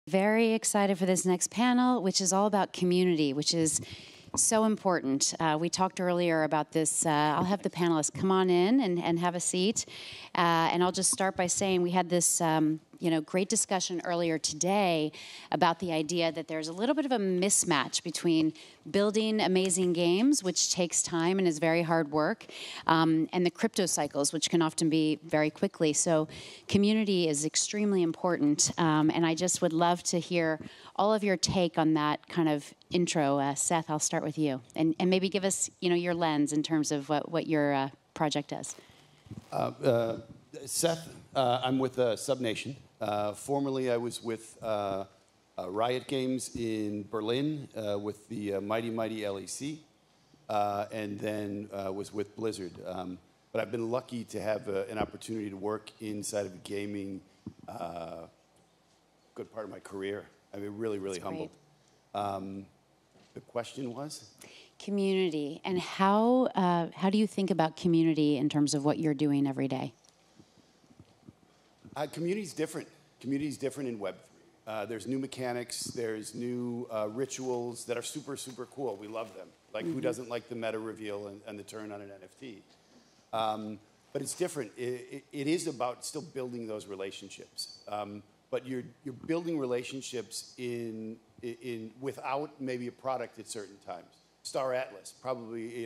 Very excited for this next panel, which is all about community, which is so important. We talked earlier about this. I'll have the panelists come on in and have a seat. And I'll just start by saying we had this great discussion earlier today about the idea that there's a little bit of a mismatch between building amazing games, which takes time and is very hard work, and the crypto cycles, which can often be very quickly. So community is extremely important. And I just would love to hear all of your take on that kind of intro. Seth, I'll start with you. And maybe give us your lens in terms of what your project does. Seth, I'm with SubNation. Formerly, I was with Riot Games in Berlin with the Mighty LEC, and then was with Blizzard. But I've been lucky to have an opportunity to work inside of gaming good part of my career. I've been really humbled. The question was? Community. And how do you think about community in terms of what you're doing every day? Community's different. Community's different in Web3. There's new mechanics. There's new rituals that are super cool. We love them. Like, who doesn't like the meta reveal and the turn on an NFT? But it's different. It is about still building those relationships. But you're building relationships in without maybe a product at certain times. Star Atlas probably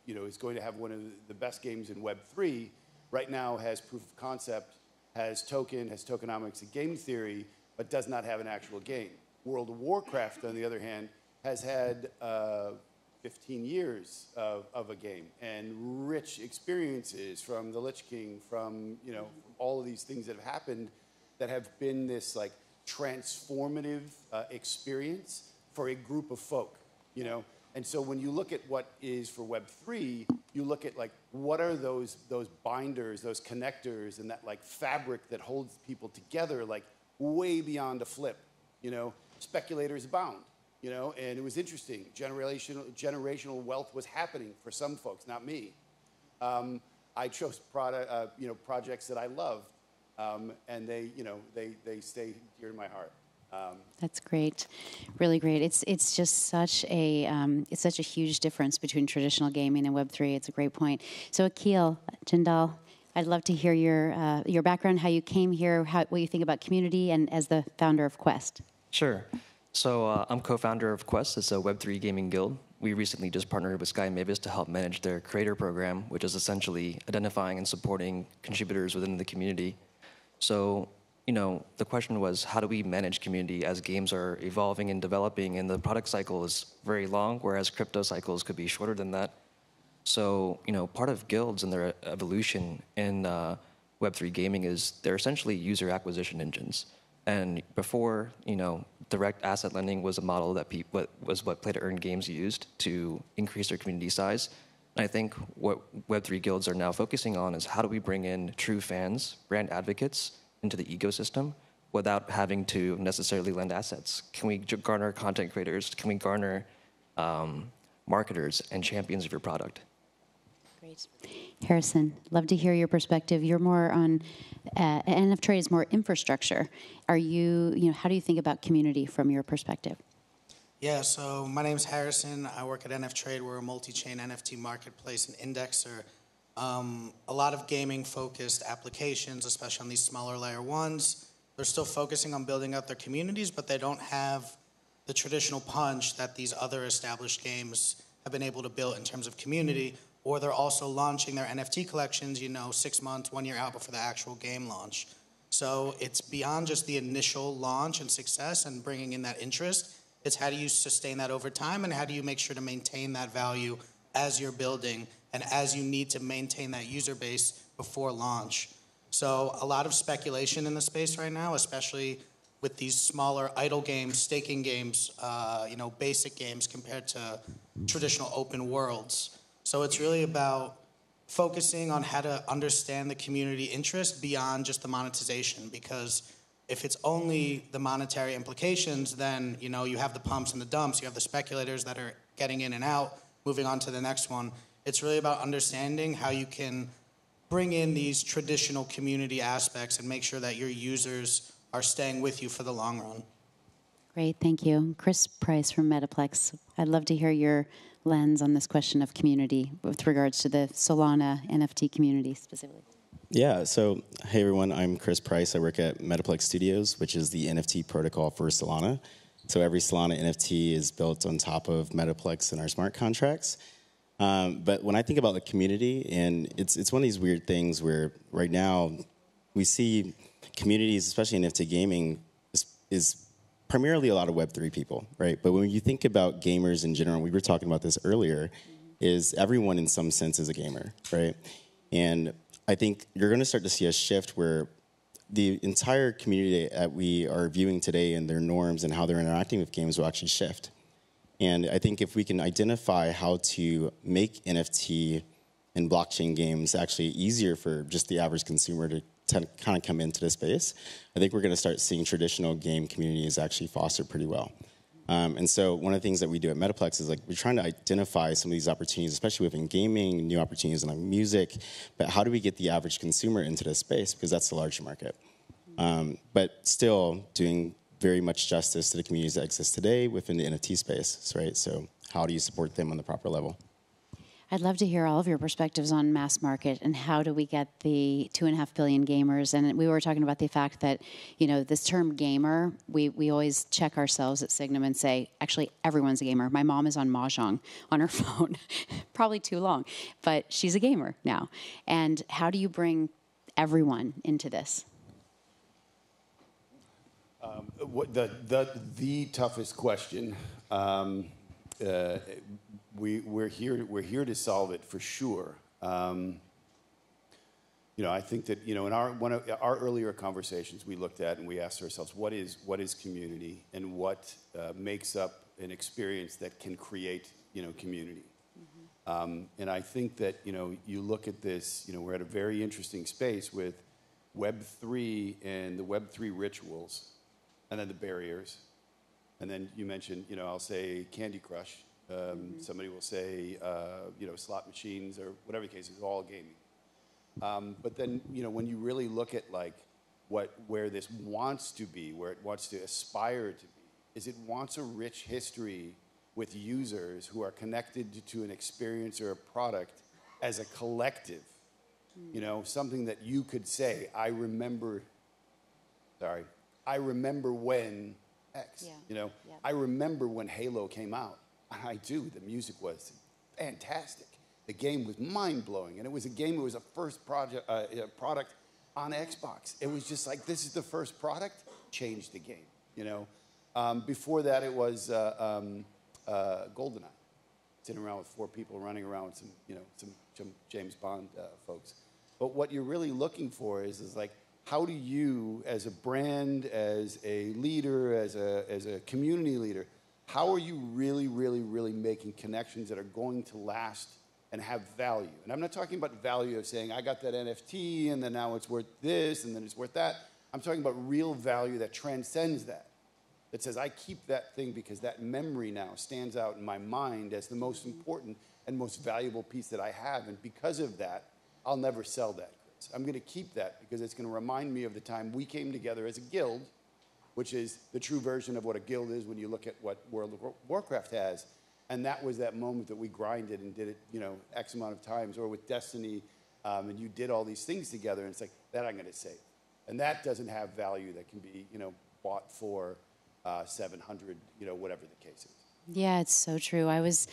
is going to have one of the best games in Web3. Right now has proof of concept, has tokenomics and game theory, but does not have an actual game. World of Warcraft, on the other hand, has had 15 years of a game and rich experiences from the Lich King, from all of these things that have happened that have been this like transformative experience for a group of folk. And so when you look at what is for Web3, you look at like what are those binders, those connectors, and that like fabric that holds people together like way beyond a flip. Speculators abound. And it was interesting. Generational wealth was happening for some folks, not me. I chose projects that I loved, and they stay dear to my heart. That's great, really great. It's just such a huge difference between traditional gaming and Web3. It's a great point. So Akhil Jindal, I'd love to hear your background, how you came here, what you think about community, and as the founder of Quest. Sure. So I'm co-founder of Quest. It's a Web3 gaming guild. We recently just partnered with Sky Mavis to help manage their creator program, which is essentially identifying and supporting contributors within the community. So the question was, how do we manage community as games are evolving and developing, and the product cycle is very long, whereas crypto cycles could be shorter than that. So, part of guilds and their evolution in Web3 gaming is they're essentially user acquisition engines. And before, direct asset lending was a model that what play-to-earn games used to increase their community size. And I think what Web3 guilds are now focusing on is how do we bring in true fans, brand advocates, into the ecosystem without having to necessarily lend assets? Can we garner content creators? Can we garner marketers and champions of your product? Great. Harrison, love to hear your perspective. You're more on, NF Trade is more infrastructure. How do you think about community from your perspective? Yeah, so my name is Harrison. I work at NF Trade. We're a multi-chain NFT marketplace and indexer. A lot of gaming-focused applications, especially on these smaller layer ones, they're still focusing on building out their communities, but they don't have the traditional punch that these other established games have been able to build in terms of community, or they're also launching their NFT collections, 6 months, 1 year out before the actual game launch. So it's beyond just the initial launch and success and bringing in that interest. It's how do you sustain that over time, and how do you make sure to maintain that value as you're building and as you need to maintain that user base before launch. So a lot of speculation in the space right now, especially with these smaller idle games, staking games, basic games compared to traditional open worlds. So it's really about focusing on how to understand the community interest beyond just the monetization, because if it's only the monetary implications, then you have the pumps and the dumps, you have the speculators that are getting in and out, moving on to the next one. It's really about understanding how you can bring in these traditional community aspects and make sure that your users are staying with you for the long run. Great, thank you. Chris Price from Metaplex. I'd love to hear your lens on this question of community with regards to the Solana NFT community specifically. Yeah, so hey everyone, I'm Chris Price. I work at Metaplex Studios, which is the NFT protocol for Solana. So every Solana NFT is built on top of Metaplex and our smart contracts. But when I think about the community, and it's one of these weird things where right now we see communities, especially in NFT gaming, is primarily a lot of Web3 people, right? But when you think about gamers in general, we were talking about this earlier, is everyone in some sense is a gamer, right? And I think you're going to start to see a shift where the entire community that we are viewing today and their norms and how they're interacting with games will actually shift. And I think if we can identify how to make NFT and blockchain games actually easier for just the average consumer to kind of come into the space, I think we're going to start seeing traditional game communities actually foster pretty well. And so one of the things that we do at Metaplex is like we're trying to identify some of these opportunities, especially within gaming, new opportunities in like music, but how do we get the average consumer into this space, because that's the larger market. But still doing very much justice to the communities that exist today within the NFT space, right? So how do you support them on the proper level? I'd love to hear all of your perspectives on mass market and how do we get the 2.5 billion gamers. And we were talking about the fact that, you know, this term gamer, we always check ourselves at Signum and say, actually, everyone's a gamer. My mom is on Mahjong on her phone, probably too long, but she's a gamer now. And how do you bring everyone into this? The toughest question. We're here to solve it for sure. You know, I think that, you know, in our earlier conversations, we looked at and we asked ourselves, what is community, and what makes up an experience that can create, you know, community. And I think that, you know, you look at this, you know, we're at a very interesting space with Web3 and the Web3 rituals, and then the barriers, and then you mentioned, you know, I'll say Candy Crush. Somebody will say, you know, slot machines or whatever the case is, all gaming. But then, you know, when you really look at like where this wants to be, where it wants to aspire to be, is it wants a rich history with users who are connected to an experience or a product as a collective. You know, something that you could say, I remember when X. Yeah. You know, yeah. I remember when Halo came out. I do. The music was fantastic. The game was mind-blowing. And it was a first product on Xbox. It was just like, this is the first product, changed the game, you know. Before that, it was GoldenEye. Sitting around with 4 people running around with some, you know, some James Bond folks. But what you're really looking for is like, how do you, as a brand, as a leader, as a community leader, how are you really, really, really making connections that are going to last and have value? And I'm not talking about value of saying, I got that NFT, and then now it's worth this, and then it's worth that. I'm talking about real value that transcends that. That says, I keep that thing because that memory now stands out in my mind as the most important and most valuable piece that I have. And because of that, I'll never sell that. I'm going to keep that because it's going to remind me of the time we came together as a guild, which is the true version of what a guild is when you look at what World of Warcraft has. And that was that moment that we grinded and did it, you know, X amount of times, or with Destiny, and you did all these things together, and it's like, that I'm going to save. And that doesn't have value that can be, you know, bought for 700, you know, whatever the case is. Yeah, it's so true. I was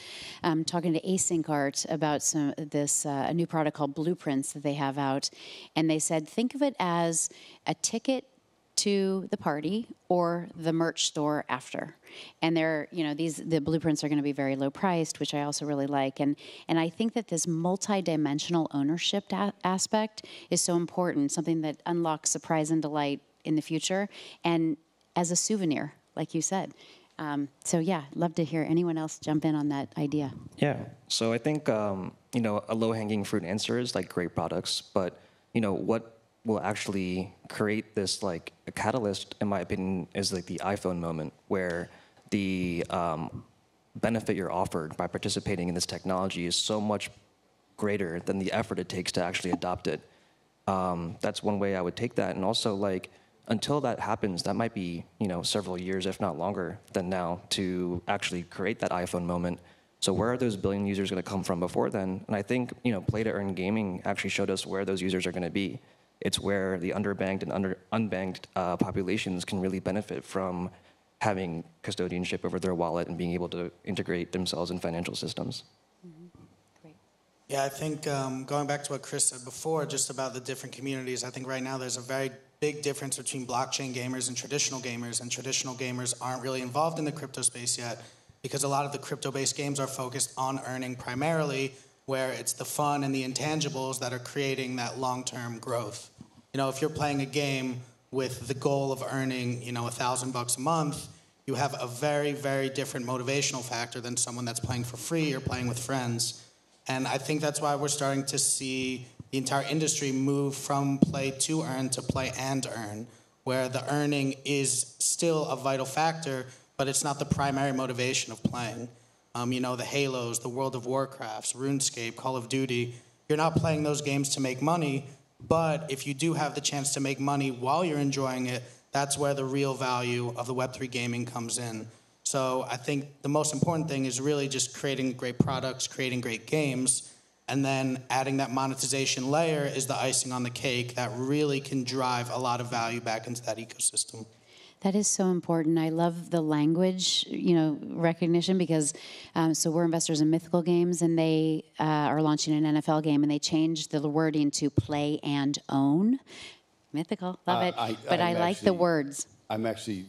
talking to Async Art about a new product called Blueprints that they have out, and they said, think of it as a ticket to the party or the merch store after. And they're, you know, the blueprints are going to be very low priced, which I also really like. And I think that this multi-dimensional ownership aspect is so important, something that unlocks surprise and delight in the future, and as a souvenir, like you said. So yeah, love to hear anyone else jump in on that idea. Yeah, so I think, you know, a low-hanging fruit answer is like great products, but, you know, what will actually create this, like, a catalyst, in my opinion, is like the iPhone moment, where the benefit you're offered by participating in this technology is so much greater than the effort it takes to actually adopt it. That's one way I would take that. And also, like, until that happens, that might be, several years, if not longer than now, to actually create that iPhone moment. So where are those billion users going to come from before then? And I think, Play to Earn Gaming actually showed us where those users are going to be. It's where the underbanked and unbanked populations can really benefit from having custodianship over their wallet and being able to integrate themselves in financial systems. Great. Yeah, I think going back to what Chris said before, just about the different communities, I think right now there's a very big difference between blockchain gamers and traditional gamers aren't really involved in the crypto space yet because a lot of the crypto-based games are focused on earning primarily, where it's the fun and the intangibles that are creating that long-term growth. If you're playing a game with the goal of earning, $1,000 a month, you have a very, very different motivational factor than someone that's playing for free or playing with friends. And I think that's why we're starting to see the entire industry move from play to earn to play and earn, where the earning is still a vital factor, but it's not the primary motivation of playing. The Halos, the World of Warcrafts, RuneScape, Call of Duty, you're not playing those games to make money, but if you do have the chance to make money while you're enjoying it, that's where the real value of the Web3 gaming comes in. So I think the most important thing is really just creating great products, creating great games, and then adding that monetization layer is the icing on the cake that really can drive a lot of value back into that ecosystem. That is so important. I love the language, recognition because, so we're investors in Mythical Games, and they are launching an NFL game, and they changed the wording to play and own. Mythical, love it. I like the words. I'm actually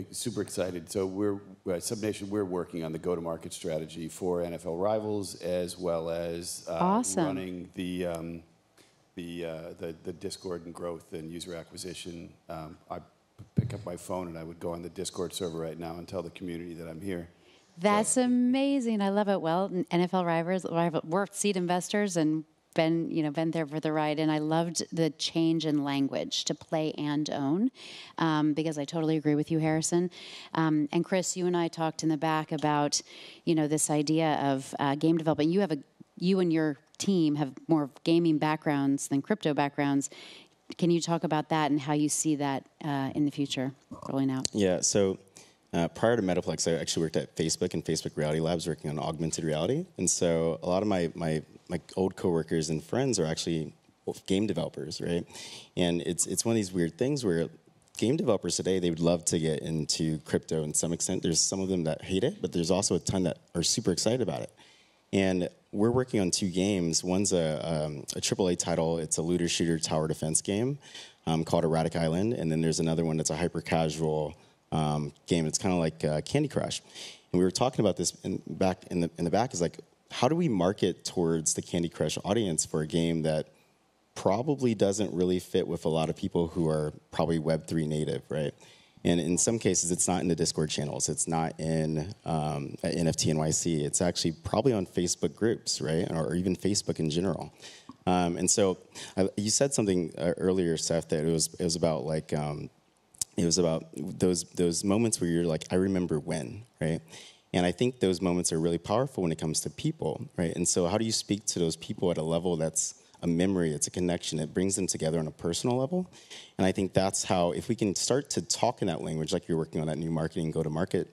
super excited. So we're SubNation. We're working on the go-to-market strategy for NFL Rivals, as well as Awesome. running the Discord and growth and user acquisition. I pick up my phone and I would go on the Discord server right now and tell the community that I'm here. That's amazing. I love it. Well, NFL Rivals, we're seed investors and been there for the ride, and I loved the change in language to play and own, because I totally agree with you, Harrison. And Chris, you and I talked in the back about, this idea of game development. You and your team have more gaming backgrounds than crypto backgrounds. Can you talk about that and how you see that in the future rolling out? Yeah, so prior to Metaplex, I actually worked at Facebook and Facebook Reality Labs working on augmented reality. And so a lot of my old coworkers and friends are actually game developers, right? And it's one of these weird things where game developers today, they would love to get into crypto in some extent. There's some of them that hate it, but there's also a ton that are super excited about it. And we're working on 2 games. One's a AAA title. It's a looter shooter tower defense game called Erratic Island. And then there's another one that's a hyper casual game. It's kind of like Candy Crush. And we were talking about this in the back is like, how do we market towards the Candy Crush audience for a game that probably doesn't really fit with a lot of people who are probably Web3 native, right? And in some cases, it's not in the Discord channels. It's not in NFT NYC. It's actually probably on Facebook groups, right? Or even Facebook in general. And so you said something earlier, Seth, that it was about like, it was about those moments where you're like, I remember when, right? And I think those moments are really powerful when it comes to people, right? And so how do you speak to those people at a level that's a memory, it's a connection, it brings them together on a personal level? And I think that's how, if we can start to talk in that language, like you're working on that new marketing go-to-market,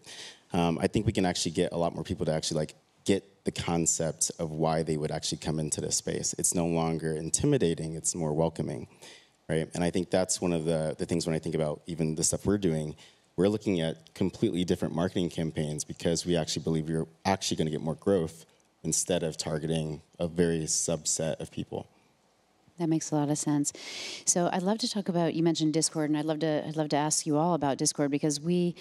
I think we can actually get a lot more people to actually like get the concept of why they would actually come into this space. It's no longer intimidating, it's more welcoming, right? And I think that's one of the things when I think about even the stuff we're doing. We're looking at completely different marketing campaigns because we actually believe we're actually going to get more growth instead of targeting a very subset of people. That makes a lot of sense. So I'd love to talk about, you mentioned Discord, and I'd love to ask you all about Discord because we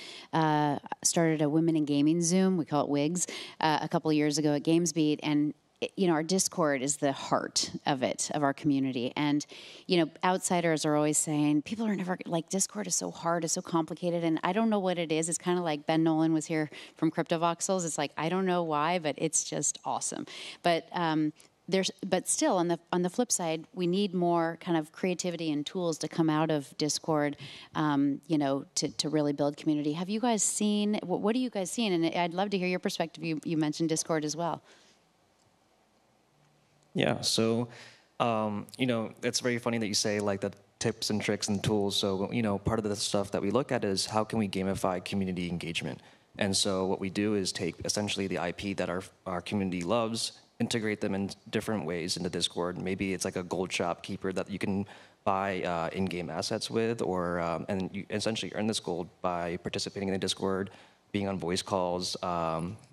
started a Women in Gaming Zoom, we call it WIGS, a couple of years ago at GamesBeat, and our Discord is the heart of our community. And, outsiders are always saying, people are never, like, Discord is so hard, it's so complicated, and I don't know what it is. It's kind of like Ben Nolan was here from CryptoVoxels. It's like, I don't know why, but it's just awesome. But still, on the flip side, we need more kind of creativity and tools to come out of Discord, to really build community. Have you guys seen, what are you guys seeing? And I'd love to hear your perspective. You mentioned Discord as well. Yeah, so, it's very funny that you say like that tips and tricks and tools. So, part of the stuff that we look at is how can we gamify community engagement? And so what we do is take essentially the IP that our community loves, integrate them in different ways into Discord. Maybe it's like a gold shopkeeper that you can buy in-game assets with, or and you essentially earn this gold by participating in the Discord, being on voice calls,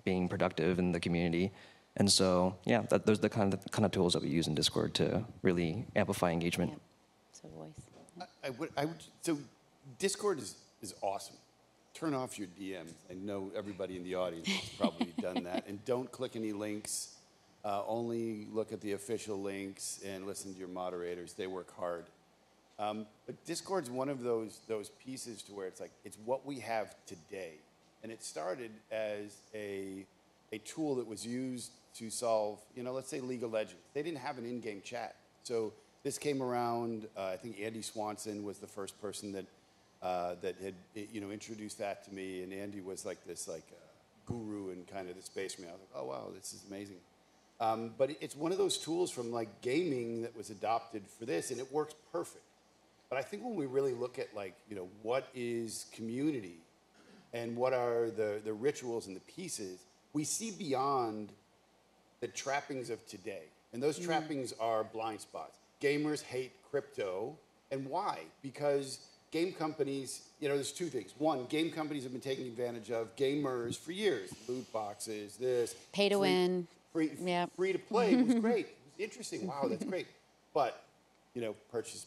being productive in the community. And so, yeah, those are the kind of tools that we use in Discord to really amplify engagement. Yeah. So voice. So Discord is awesome. Turn off your DMs. I know everybody in the audience has probably done that. And don't click any links. Only look at the official links and listen to your moderators. They work hard. But Discord's one of those pieces to where it's like, it's what we have today. And it started as a tool that was used to solve, let's say League of Legends. They didn't have an in-game chat. So this came around, I think Andy Swanson was the first person that had introduced that to me, and Andy was like this guru in kind of the space for me. I was like, oh wow, this is amazing. But it's one of those tools from like gaming that was adopted for this, and it works perfect. But I think when we really look at what is community and what are the rituals and the pieces, we see beyond the trappings of today. And those trappings are blind spots. Gamers hate crypto. And why? Because game companies, there's two things. One, game companies have been taking advantage of gamers for years. Loot boxes, this. Pay to win. Free to play was great. It was interesting. Wow, that's great. But, purchase.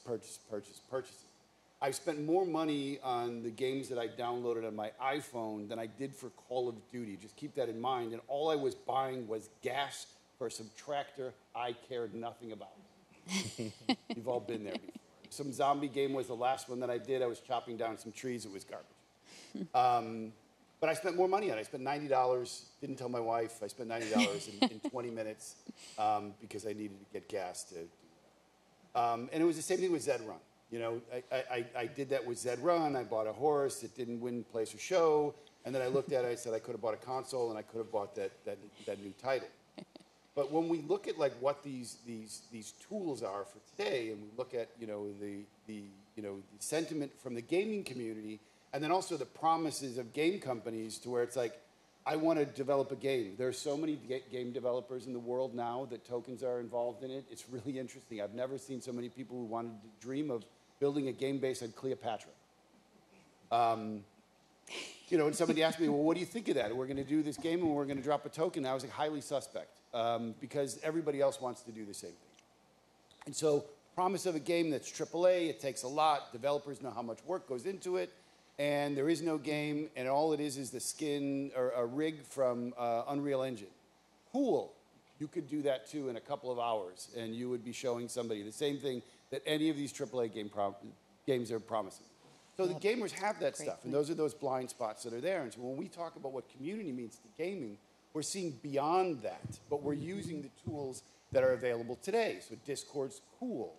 I've spent more money on the games that I downloaded on my iPhone than I did for Call of Duty. Just keep that in mind. And all I was buying was gas for some tractor I cared nothing about. You've all been there before. Some zombie game was the last one that I did. I was chopping down some trees. It was garbage. But I spent more money on it. I spent $90. Didn't tell my wife. I spent $90 in 20 minutes because I needed to get gas to do that. And it was the same thing with Zed Run. I did that with Zed Run. I bought a horse. It didn't win place or show. And then I looked at it. I said I could have bought a console and I could have bought that new title. But when we look at what these tools are for today, and we look at the sentiment from the gaming community, and then also the promises of game companies to where it's like, I want to develop a game. There are so many game developers in the world now that tokens are involved in it. It's really interesting. I've never seen so many people who wanted to dream of building a game based on Cleopatra. And somebody asked me, well, what do you think of that? We're going to do this game and we're going to drop a token. I was like, highly suspect because everybody else wants to do the same thing. And so promise of a game that's AAA, it takes a lot. Developers know how much work goes into it. And there is no game, and all it is the skin or a rig from Unreal Engine. Cool. You could do that too in a couple of hours, and you would be showing somebody the same thing that any of these AAA games are promising. So the gamers have that stuff, and those are those blind spots that are there. And so when we talk about what community means to gaming, we're seeing beyond that, but we're using the tools that are available today. So Discord's cool.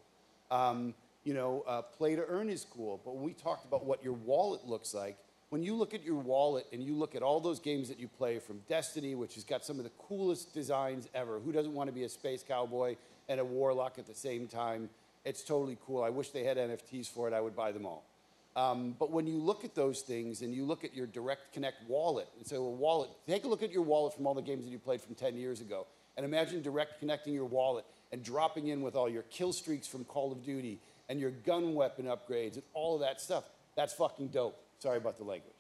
Play to earn is cool. But when we talked about what your wallet looks like, when you look at your wallet and you look at all those games that you play, from Destiny, which has got some of the coolest designs ever. Who doesn't want to be a space cowboy and a warlock at the same time? It's totally cool. I wish they had NFTs for it. I would buy them all. But when you look at those things and you look at your Direct Connect wallet, and so a wallet, take a look at your wallet from all the games that you played from 10 years ago, and imagine Direct Connecting your wallet and dropping in with all your kill streaks from Call of Duty and your gun weapon upgrades and all of that stuff. That's fucking dope. Sorry about the language.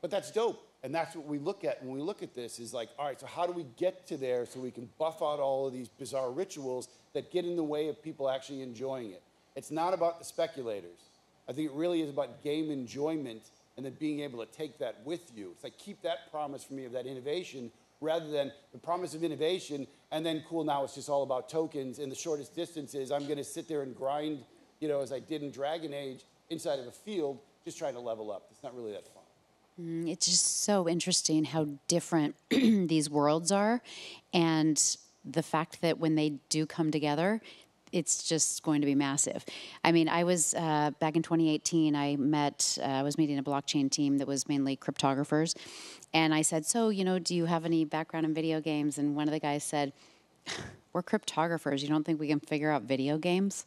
But that's dope. And that's what we look at when we look at this is like, all right, so how do we get to there so we can buff out all of these bizarre rituals that get in the way of people actually enjoying it? It's not about the speculators. I think it really is about game enjoyment and then being able to take that with you. It's like, keep that promise for me of that innovation rather than the promise of innovation and then, cool, now it's just all about tokens and the shortest distance is I'm going to sit there and grind, as I did in Dragon Age inside of a field, just trying to level up. It's not really that fun. It's just so interesting how different these worlds are, and the fact that when they do come together, it's just going to be massive. I mean, I was, back in 2018, I was meeting a blockchain team that was mainly cryptographers, and I said, so, do you have any background in video games? And one of the guys said, we're cryptographers. You don't think we can figure out video games?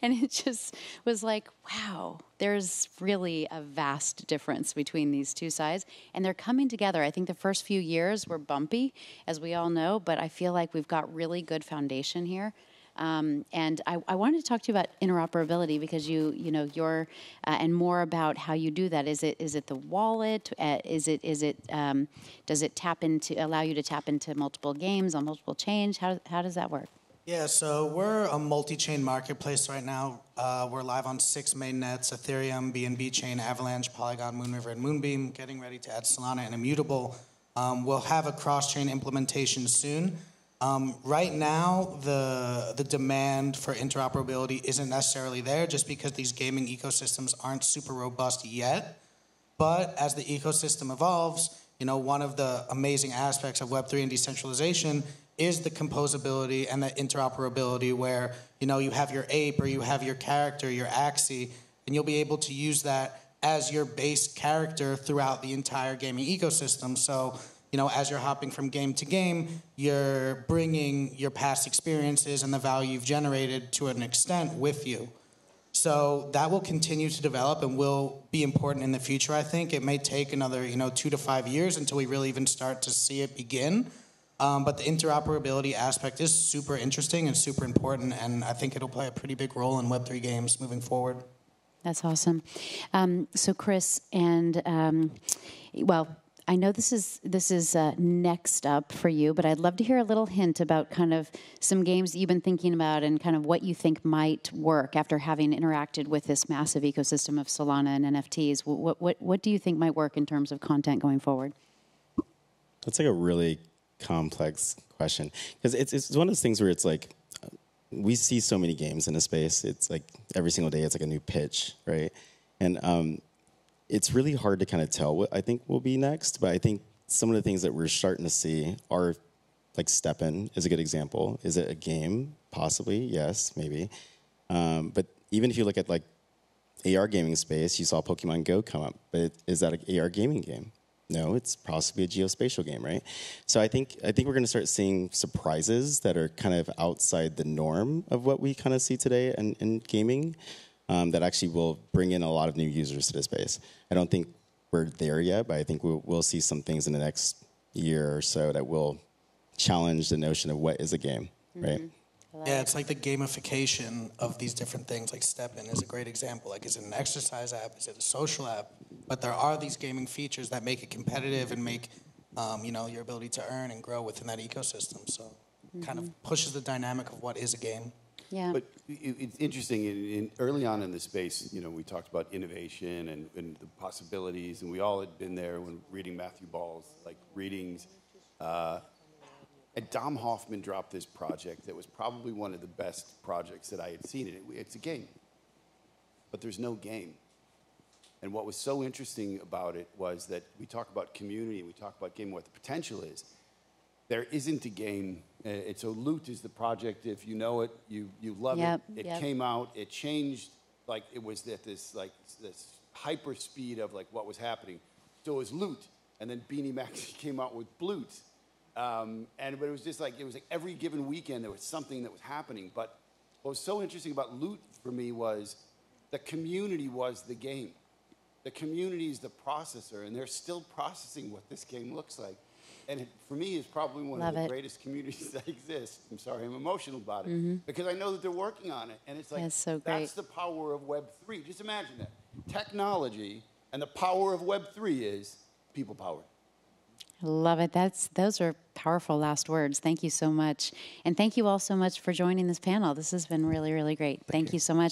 And it just was like, wow, there's really a vast difference between these two sides. And they're coming together. I think the first few years were bumpy, as we all know, but I feel like we've got really good foundation here. And I wanted to talk to you about interoperability because you know, you're, and more about how you do that. Is it the wallet? Does it allow you to tap into multiple games on multiple chains? How does that work? Yeah, so we're a multi-chain marketplace right now. We're live on 6 main nets: Ethereum, BNB Chain, Avalanche, Polygon, Moonriver, and Moonbeam. Getting ready to add Solana and Immutable. We'll have a cross-chain implementation soon. Right now, the demand for interoperability isn't necessarily there just because these gaming ecosystems aren't super robust yet. But as the ecosystem evolves, you know, one of the amazing aspects of Web3 and decentralization is the composability and the interoperability where, you know, you have your ape or you have your character, your Axie, and you'll be able to use that as your base character throughout the entire gaming ecosystem. So, you know, as you're hopping from game to game, you're bringing your past experiences and the value you've generated to an extent with you. So that will continue to develop and will be important in the future, I think. It may take another, 2 to 5 years until we really even start to see it begin. But the interoperability aspect is super interesting and super important, and I think it'll play a pretty big role in Web3 games moving forward. That's awesome. So Chris, and well, I know this is next up for you, but I'd love to hear a little hint about kind of some games that you've been thinking about and kind of what you think might work after having interacted with this massive ecosystem of Solana and NFTs. What do you think might work in terms of content going forward? That's like a really complex question because it's one of those things where it's like we see so many games in a space. It's like every single day it's like a new pitch, right? And it's really hard to kind of tell what I think will be next, but I think some of the things that we're starting to see are like STEPN is a good example. Is it a game? Possibly, yes, maybe. But even if you look at like AR gaming space, you saw Pokemon Go come up, but is that an AR gaming game? No, it's possibly a geospatial game, right? So I think we're going to start seeing surprises that are kind of outside the norm of what we kind of see today in gaming. That actually will bring in a lot of new users to the space. I don't think we're there yet, but I think we'll see some things in the next year or so that will challenge the notion of what is a game, right? Yeah, it's like the gamification of these different things. Like STEPN is a great example. Like, is it an exercise app? Is it a social app? But there are these gaming features that make it competitive and make, your ability to earn and grow within that ecosystem. So it kind of pushes the dynamic of what is a game. Yeah. But it's interesting, early on in the space, we talked about innovation and the possibilities, and we all had been there when reading Matthew Ball's readings. And Dom Hoffman dropped this project that was probably one of the best projects that I had seen. It's a game, but there's no game. And what was so interesting about it was that we talk about community, we talk about game, what the potential is. There isn't a game. So Loot is the project. If you know it, you love it. It came out. It changed. It was at this hyper speed of what was happening. So it was Loot, and then Beanie Max came out with Bloot. But it was just it was every given weekend there was something that was happening. But what was so interesting about Loot for me was the community was the game. The community is the processor, and they're still processing what this game looks like. And it, for me, is probably one of the greatest communities that exist. I'm sorry, I'm emotional about it. Because I know that they're working on it. And it's that's so great. That's the power of Web3. Just imagine that. Technology and the power of Web3 is people powered. Love it. Those are powerful last words. Thank you so much. And thank you all so much for joining this panel. This has been really, really great. Thank you so much.